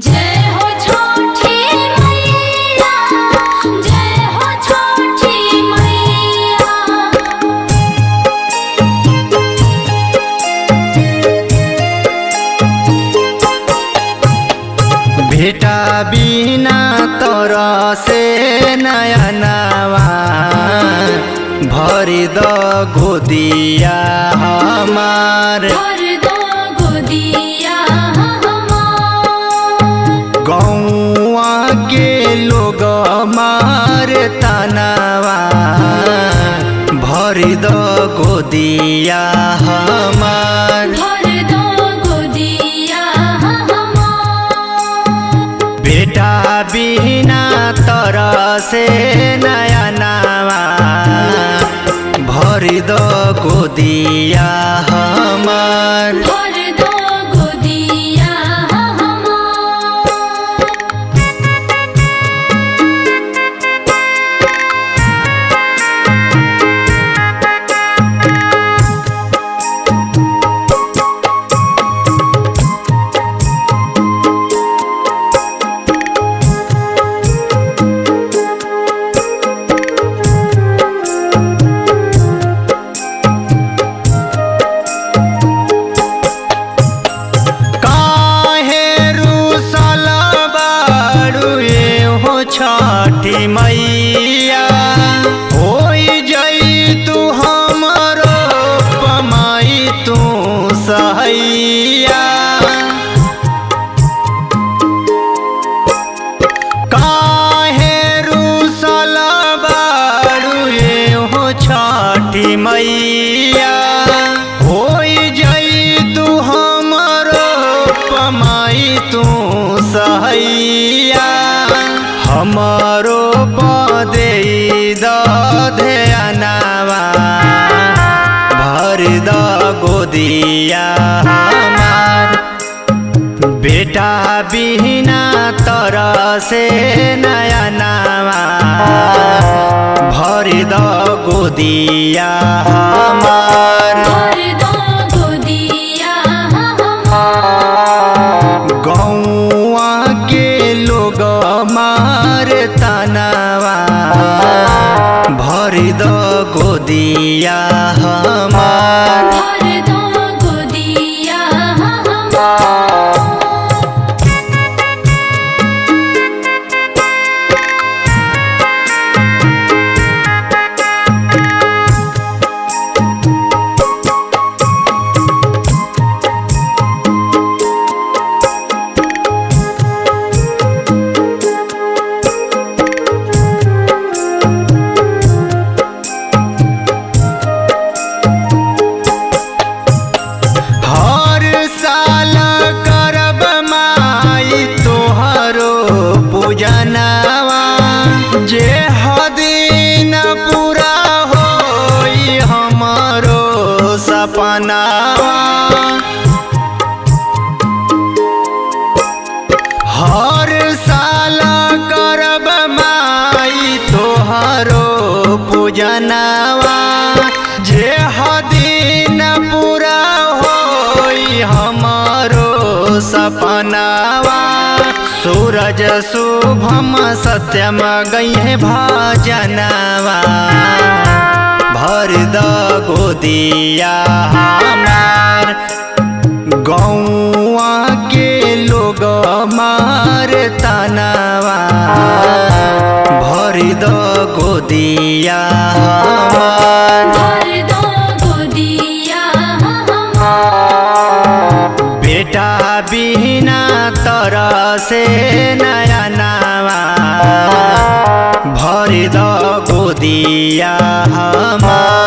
जय हो छोटी मैया, जय हो छोटी मैया। बेटा बिना तोरा से नयनवा भरी द गोदिया हमार, भर दो गोदिया हमार। गौआ के लोग मार तनवा भरी द गोदिया हमार। भर दो गोदिया हमार। बेटा बिना तोरा से नयनवा भरी द गोदिया हमार। भर दो गोदिया हमार। छठी मैया होई जई तू हमरो पमाई तू सहैया। काहे रूसल बाड़ू हो छठी मैया होई जई तू हमरो पमाई तू सहैया। हमारो पदे ध्यानवा भर द गोदिया हमार। बेटा बिना तोरा से नयनवा भर द गोदिया हमार। भर दो गोदिया हमार। गौआ के लोग मार तनवा भरी द गोदिया हमार। भर दो गोदिया हमार। हर साल करब माई तोहरो पूजनवा जे हदिन पूरा होई हमारो सपनावा। हर साल करब माई तोहरो पूजनवा जे हदिन पूरा होई हमारो सपनावा। सूरज शुभम सत्यम गई भजनवा भर द गोदिया हमार। गौआ के लोग मार तनवा भर द गोदिया हमार। भर दो गोदिया हमार। बेटा बिना तोरा से नयनवा भर द गोदिया हमार।